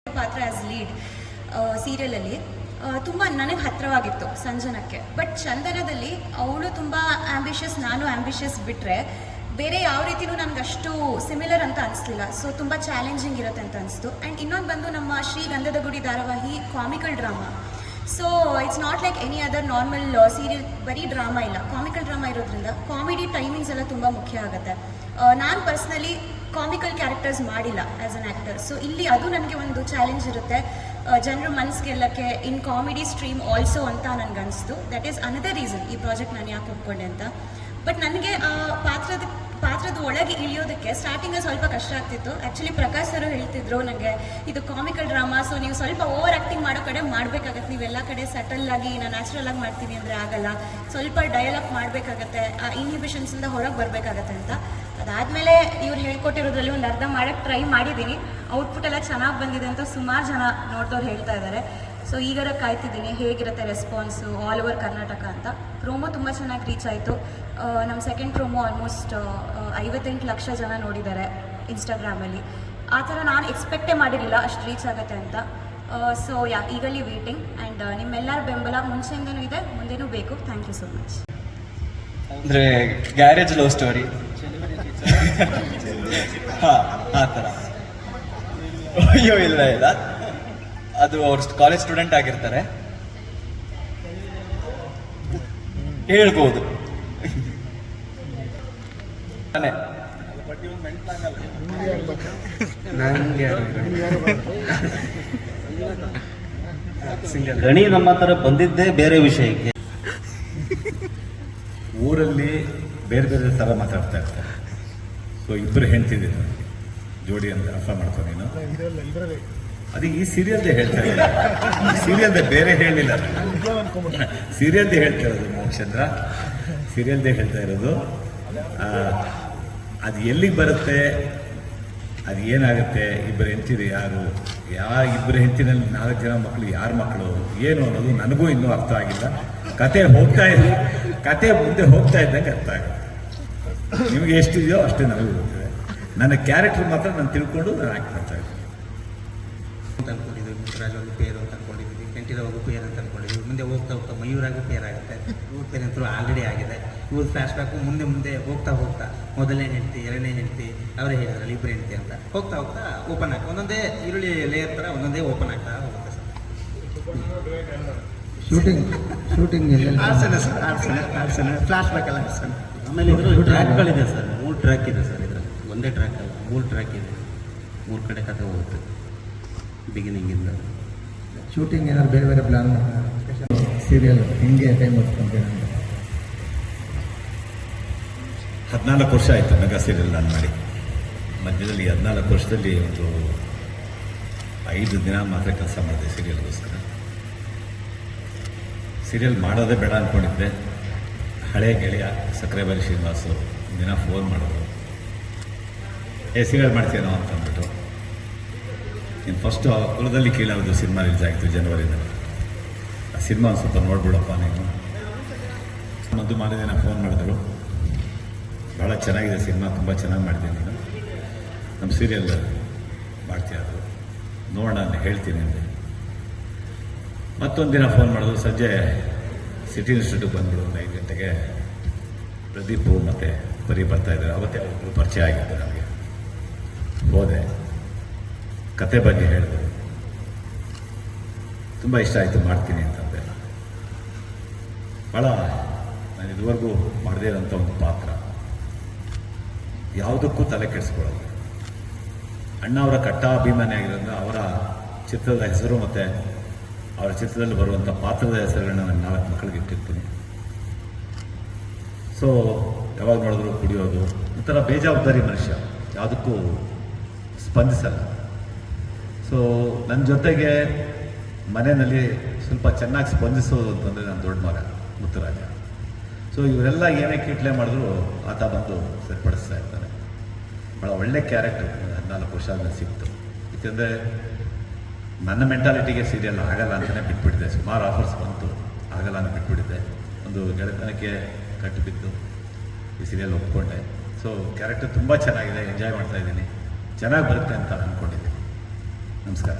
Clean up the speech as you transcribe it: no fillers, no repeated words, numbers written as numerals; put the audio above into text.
ಪಾತ್ರ as lead ಸೀರಿಯಲಲ್ಲಿ ತುಂಬ ನನಗೆ ಹತ್ತಿರವಾಗಿತ್ತು ಸಂಜನಕ್ಕೆ. ಬಟ್ ಚಂದನದಲ್ಲಿ ಅವಳು ತುಂಬ ಆ್ಯಂಬಿಷಿಯಸ್, ನಾನು ಆ್ಯಂಬಿಷಿಯಸ್ ಬಿಟ್ಟರೆ ಬೇರೆ ಯಾವ ರೀತಿಯೂ ನನಗೆ ಅಷ್ಟು ಸಿಮಿಲರ್ ಅಂತ ಅನಿಸ್ಲಿಲ್ಲ. ಸೊ ತುಂಬ ಚಾಲೆಂಜಿಂಗ್ ಇರುತ್ತೆ ಅಂತ ಅನಿಸ್ತು. ಆ್ಯಂಡ್ ಇನ್ನೊಂದು ಬಂದು ನಮ್ಮ ಶ್ರೀಗಂಧದ ಗುಡಿ ಧಾರಾವಾಹಿ comical drama. So it's not like any other normal serial, ಬರೀ ಡ್ರಾಮಾ ಇಲ್ಲ, ಕಾಮಿಕಲ್ ಡ್ರಾಮಾ ಇರೋದ್ರಿಂದ ಕಾಮಿಡಿ ಟೈಮಿಂಗ್ಸ್ ಎಲ್ಲ ತುಂಬ ಮುಖ್ಯ ಆಗುತ್ತೆ. ನಾನು ಪರ್ಸ್ನಲಿ ಕಾಮಿಕಲ್ ಕ್ಯಾರೆಕ್ಟರ್ಸ್ ಮಾಡಿಲ್ಲ ಆ್ಯಸ್ ಅನ್ ಆ್ಯಕ್ಟರ್. ಸೊ ಇಲ್ಲಿ ಅದು ನನಗೆ ಒಂದು ಚಾಲೆಂಜ್ ಇರುತ್ತೆ, ಜನರ ಮನಸ್ಸು ಗೆಲ್ಲಕ್ಕೆ ಇನ್ ಕಾಮಿಡಿ ಸ್ಟ್ರೀಮ್ ಆಲ್ಸೋ ಅಂತ ನನಗನ್ನಿಸ್ತು. ದಟ್ ಈಸ್ ಅನದರ್ ರೀಸನ್ ಈ ಪ್ರಾಜೆಕ್ಟ್ ನಾನು ಯಾಕೆ ಒಪ್ಕೊಂಡೆ ಅಂತ. ಬಟ್ ನನಗೆ ಆ ಪಾತ್ರದ ಒಳಗೆ ಇಳಿಯೋದಕ್ಕೆ ಸ್ಟಾರ್ಟಿಂಗಲ್ಲಿ ಸ್ವಲ್ಪ ಕಷ್ಟ ಆಗ್ತಿತ್ತು. ಆ್ಯಕ್ಚುಲಿ ಪ್ರಕಾಶ್ ಸರ್ ಹೇಳ್ತಿದ್ರು ನನಗೆ, ಇದು ಕಾಮಿಕಲ್ ಡ್ರಾಮಾ, ಸೊ ನೀವು ಸ್ವಲ್ಪ ಓವರ್ ಆ್ಯಕ್ಟಿಂಗ್ ಮಾಡೋ ಕಡೆ ಮಾಡಬೇಕಾಗತ್ತೆ, ನೀವೆಲ್ಲ ಕಡೆ ಸಟಲ್ ಆಗಿ ನಾನು ನ್ಯಾಚುರಲ್ ಆಗಿ ಮಾಡ್ತೀನಿ ಅಂದರೆ ಆಗಲ್ಲ, ಸ್ವಲ್ಪ ಡಯಲಾಗ್ ಮಾಡಬೇಕಾಗತ್ತೆ, ಆ ಇನ್ಹಿಬಿಷನ್ಸಿಂದ ಹೊರಗೆ ಬರಬೇಕಾಗತ್ತೆ ಅಂತ. ಅದಾದಮೇಲೆ ಇವ್ರು ಹೇಳ್ಕೊಟ್ಟಿರೋದ್ರಲ್ಲಿ ಒಂದು ಅರ್ಧ ಮಾಡೋಕ್ಕೆ ಟ್ರೈ ಮಾಡಿದ್ದೀನಿ. ಔಟ್ಪುಟ್ ಎಲ್ಲ ಚೆನ್ನಾಗಿ ಬಂದಿದೆ ಅಂತ ಸುಮಾರು ಜನ ನೋಡಿದವ್ರು ಹೇಳ್ತಾ ಇದ್ದಾರೆ. ಸೊ ಈಗಾರ ಕಾಯ್ತಿದ್ದೀನಿ ಹೇಗಿರುತ್ತೆ ರೆಸ್ಪಾನ್ಸು ಆಲ್ ಓವರ್ ಕರ್ನಾಟಕ ಅಂತ. ಪ್ರೋಮೋ ತುಂಬ ಚೆನ್ನಾಗಿ ರೀಚ್ ಆಯಿತು. ನಮ್ಮ ಸೆಕೆಂಡ್ ಪ್ರೋಮೋ ಆಲ್ಮೋಸ್ಟ್ 58 ಲಕ್ಷ ಜನ ನೋಡಿದ್ದಾರೆ ಇನ್ಸ್ಟಾಗ್ರಾಮಲ್ಲಿ. ಆ ಥರ ನಾನು ಎಕ್ಸ್ಪೆಕ್ಟೇ ಮಾಡಿರಲಿಲ್ಲ ಅಷ್ಟು ರೀಚ್ ಆಗುತ್ತೆ ಅಂತ. ಸೊ ಈಗಲ್ಲಿ ವೇಟಿಂಗ್ ಆ್ಯಂಡ್ ನಿಮ್ಮೆಲ್ಲರ ಬೆಂಬಲ ಮುಂಚೆಯಿಂದನೂ ಇದೆ, ಮುಂದೆನೂ ಬೇಕು. Thank you so much. ಅಂದರೆ ಗ್ಯಾರೇಜ್ ಲವ್ ಸ್ಟೋರಿ ಹಾಂ ಆ ಥರ. ಅಯ್ಯೋ ಇಲ್ಲ ಇಲ್ಲ, ಅದು ಅವ್ರು ಕಾಲೇಜ್ ಸ್ಟೂಡೆಂಟ್ ಆಗಿರ್ತಾರೆ, ಹೇಳ್ಬೋದು. ಗಣಿ ನಮ್ಮ ಹತ್ರ ಬಂದಿದ್ದೇ ಬೇರೆ ವಿಷಯಕ್ಕೆ. ಊರಲ್ಲಿ ಬೇರೆ ಬೇರೆ ಥರ ಮಾತಾಡ್ತಾ ಇರ್ತಾರೆ. ಸೊ ಇಬ್ಬರು ಹೆಂಡ್ತಿದ್ದೀರ ಜೋಡಿ ಅಂತ ಅರ್ಥ ಮಾಡ್ಕೊ ನೀನು. ಅದು ಈ ಸೀರಿಯಲ್ದೇ ಹೇಳ್ತಾ ಇಲ್ಲ, ಸೀರಿಯಲ್ದೇ ಬೇರೆ ಹೇಳಿಲ್ಲ, ಸೀರಿಯಲ್ದೇ ಹೇಳ್ತಾ ಇರೋದು ಮೋಕ್ಷೇಂದ್ರ, ಸೀರಿಯಲ್ದೇ ಹೇಳ್ತಾ ಇರೋದು. ಅದು ಎಲ್ಲಿಗೆ ಬರುತ್ತೆ, ಅದು ಏನಾಗುತ್ತೆ, ಇಬ್ಬರು ಹೆಂಡ್ತಿರು ಯಾರು, ಇಬ್ಬರು ಹೆಂಡ್ತಿನಲ್ಲಿ 4 ಜನ ಮಕ್ಕಳು ಯಾರ ಮಕ್ಕಳು ಏನು ಅನ್ನೋದು ನನಗೂ ಇನ್ನೂ ಅರ್ಥ ಆಗಿಲ್ಲ. ಕತೆ ಮುಂದೆ ಹೋಗ್ತಾ ಇದ್ದಂಗೆ ಅರ್ಥ ಆಗುತ್ತೆ. ನಿಮಗೆ ಎಷ್ಟಿದೆಯೋ ಅಷ್ಟೇ ನನಗೂ ಗೊತ್ತಿದೆ. ನನ್ನ ಕ್ಯಾರೆಕ್ಟರ್ ಮಾತ್ರ ನಾನು ತಿಳ್ಕೊಂಡು ನಾನು ಆ್ಯಕ್ಟ್ ಮಾಡ್ತಾ ಇದ್ದೀನಿ ಅಂತ ಅಂದ್ಕೊಂಡಿದ್ವಿ. ಮುತ್ತರಾಜ್ ಒಂದು ಪೇರು ಅಂತ ಅಂದ್ಕೊಂಡಿದ್ವಿ, ಕಂಠೀರವ್ ಒಂದು ಪೇರ್ ಅಂತ ಅಂದ್ಕೊಂಡಿದ್ವಿ. ಮುಂದೆ ಹೋಗ್ತಾ ಮಯೂರಾಗೂ ಪೇರ್ ಆಗುತ್ತೆ. ಇವ್ರ ಪೇರ್ ಅಂತೂ ಆಲ್ರೆಡಿ ಆಗಿದೆ. ಇವ್ರ ಫ್ಲ್ಯಾಶ್ ಬ್ಯಾಕು ಮುಂದೆ ಹೋಗ್ತಾ ಮೊದಲನೇ ಹೆಂಡ್ತಿ, ಎರಡನೇ ಹೆಂಡ್ತಿ, ಅವರೇ ಹೇಳಿದ್ರಲ್ಲ ಇಬ್ಬರು ಹೆಂಡ್ತಿ ಅಂತ ಹೋಗ್ತಾ ಓಪನ್ ಆಗ್ತಾ ಒಂದೊಂದೇ ಈರುಳ್ಳಿ ಲೇಯರ್ ಥರ ಒಂದೊಂದೇ ಓಪನ್ ಆಗ್ತಾ ಹೋಗುತ್ತೆ ಸರ್. ಶೂಟಿಂಗ್ ಆಡ್ಸನೆ ಫ್ಲ್ಯಾಶ್ ಬ್ಯಾಕ್ ಎಲ್ಲ ಆಡ್ಸನೆ. ಆಮೇಲೆ ಇದರಲ್ಲಿ ಟ್ರ್ಯಾಕ್ಗಳಿದೆ ಸರ್, 3 ಟ್ರ್ಯಾಕ್ ಇದೆ ಸರ್. ಇದರಲ್ಲಿ ಒಂದೇ ಟ್ರ್ಯಾಕ್ ಅಲ್ಲ, 3 ಟ್ರ್ಯಾಕ್ ಇದೆ. 3 ಕಡೆ ಕತೆ ಹೋಗುತ್ತೆ ಬಿಗಿನಿಂಗಿಂದ. ಶೂಟಿಂಗ್ ಏನಾದ್ರು ಬೇರೆ ಬೇರೆ ಪ್ಲಾನ್ ಸೀರಿಯಲ್ ಹಿಂಗೆ ಟೈಮ್ ಹೊತ್ಕೊಂತೀರ? 14 ವರ್ಷ ಆಯಿತು ಮೆಗಾ ಸೀರಿಯಲ್ ನಾನು ಮಾಡಿ. ಮಧ್ಯದಲ್ಲಿ 14 ವರ್ಷದಲ್ಲಿ ಒಂದು 5 ದಿನ ಮಾತ್ರ ಕೆಲಸ ಮಾಡಿದೆ ಸೀರಿಯಲ್ಗೋಸ್ಕರ. ಸೀರಿಯಲ್ ಮಾಡೋದೇ ಬೇಡ ಅಂದ್ಕೊಂಡಿದ್ದೆ. ಹಳೆ ಗೆಳೆಯ ಸಕ್ಕರೆಬಾರಿ ಶ್ರೀನಿವಾಸು ದಿನ ಫೋನ್ ಮಾಡೋದು, ಸೀರಿಯಲ್ ಮಾಡ್ತೀನೋ ಅಂತಂದ್ಬಿಟ್ಟು. ನೀನು ಫಸ್ಟು ಕುಲದಲ್ಲಿ ಕೀಳಾಗೋದು ಸಿನಿಮಾ ರಿಲೀಸ್ ಆಗಿತ್ತು ಜನವರಿನಲ್ಲಿ. ಆ ಸಿನಿಮಾ ಒಂದು ಸ್ವಲ್ಪ ನೋಡ್ಬಿಡಪ್ಪ ನೀನು ಮದ್ದು ಮಾಡಿದೆ. ಫೋನ್ ಮಾಡಿದ್ರು, ಭಾಳ ಚೆನ್ನಾಗಿದೆ ಸಿನಿಮಾ, ತುಂಬ ಚೆನ್ನಾಗಿ ಮಾಡಿದ್ದೀನಿ ನೀನು, ನಮ್ಮ ಸೀರಿಯಲ್ ಮಾಡ್ತೀಯ, ಅದು ನೋಡೋಣ ನಾನು ಹೇಳ್ತೀನಿ ಅಂದೆ. ಮತ್ತೊಂದು ದಿನ ಫೋನ್ ಮಾಡಿದ್ರು, ಸಂಜೆ ಸಿಟಿ ಇನ್ಸ್ಟಿಟ್ಯೂಟ್ಗೆ ಬಂದ್ಬಿಡು, 5 ಗಂಟೆಗೆ ಪ್ರದೀಪು ಮತ್ತು ಬರೀ ಬರ್ತಾಯಿದ್ದಾರೆ. ಅವತ್ತೇ ಒಬ್ಬರು ಪರಿಚಯ ಆಗಿತ್ತು ನನಗೆ. ಹೋದೆ, ಕತೆ ಬಗ್ಗೆ ಹೇಳಿದ್ರು, ತುಂಬ ಇಷ್ಟ ಆಯಿತು, ಮಾಡ್ತೀನಿ ಅಂತಂದೆ. ಭಾಳ ನಾನು ಇದುವರೆಗೂ ಮಾಡದೇ ಇರೋಂಥ ಒಂದು ಪಾತ್ರ, ಯಾವುದಕ್ಕೂ ತಲೆ ಕೆಡಿಸ್ಕೊಳ್ಳೋದು. ಅಣ್ಣ ಅವರ ಕಟ್ಟ ಅಭಿಮಾನಿ ಆಗಿರೋದ್ರಿಂದ ಅವರ ಚಿತ್ರದ ಹೆಸರು ಮತ್ತು ಅವರ ಚಿತ್ರದಲ್ಲಿ ಬರುವಂಥ ಪಾತ್ರದ ಹೆಸರುಗಳನ್ನ ನಾನು 4 ಮಕ್ಕಳಿಗೆ ಇಟ್ಟಿರ್ತೀನಿ. ಸೊ ಯಾವಾಗ ನೋಡಿದ್ರು ಕುಡಿಯೋದು, ಒಂಥರ ಬೇಜವಾಬ್ದಾರಿ ಮನುಷ್ಯ, ಯಾವುದಕ್ಕೂ ಸ್ಪಂದಿಸಲ್ಲ. ಸೊ ನನ್ನ ಜೊತೆಗೆ ಮನೆಯಲ್ಲಿ ಸ್ವಲ್ಪ ಚೆನ್ನಾಗಿ ಸ್ಪಂದಿಸೋದು ಅಂತಂದರೆ ನನ್ನ ದೊಡ್ಡ ಮಗ ಮುತ್ತರಾಜ. ಸೊ ಇವರೆಲ್ಲ ಏನೇ ಕೀಟ್ಲೆ ಮಾಡಿದ್ರು ಆತ ಬಂದು ಸರಿಪಡಿಸ್ತಾ ಇರ್ತಾನೆ. ಭಾಳ ಒಳ್ಳೆ ಕ್ಯಾರೆಕ್ಟರ್ 14 ವರ್ಷ ಆದಮೇಲೆ ಸಿಕ್ತು. ಯಾಕೆಂದರೆ ನನ್ನ ಮೆಂಟಾಲಿಟಿಗೆ ಸೀರಿಯಲ್ ಆಗಲ್ಲ ಅಂತಲೇ ಬಿಟ್ಬಿಟ್ಟಿದ್ದೆ. ಸುಮಾರು ಆಫರ್ಸ್ ಬಂತು, ಆಗಲ್ಲ ಅಂತ ಬಿಟ್ಬಿಟ್ಟಿದ್ದೆ. ಒಂದು ಗೆಳೆತನಕ್ಕೆ ಕಟ್ಟಿಬಿದ್ದು ಈ ಸೀರಿಯಲ್ ಒಪ್ಕೊಂಡೆ. ಸೊ ಕ್ಯಾರೆಕ್ಟರ್ ತುಂಬ ಚೆನ್ನಾಗಿದೆ, ಎಂಜಾಯ್ ಮಾಡ್ತಾಯಿದ್ದೀನಿ, ಚೆನ್ನಾಗಿ ಬರುತ್ತೆ ಅಂತ ಅಂದ್ಕೊಂಡಿದ್ದೀನಿ. ನಮಸ್ಕಾರ.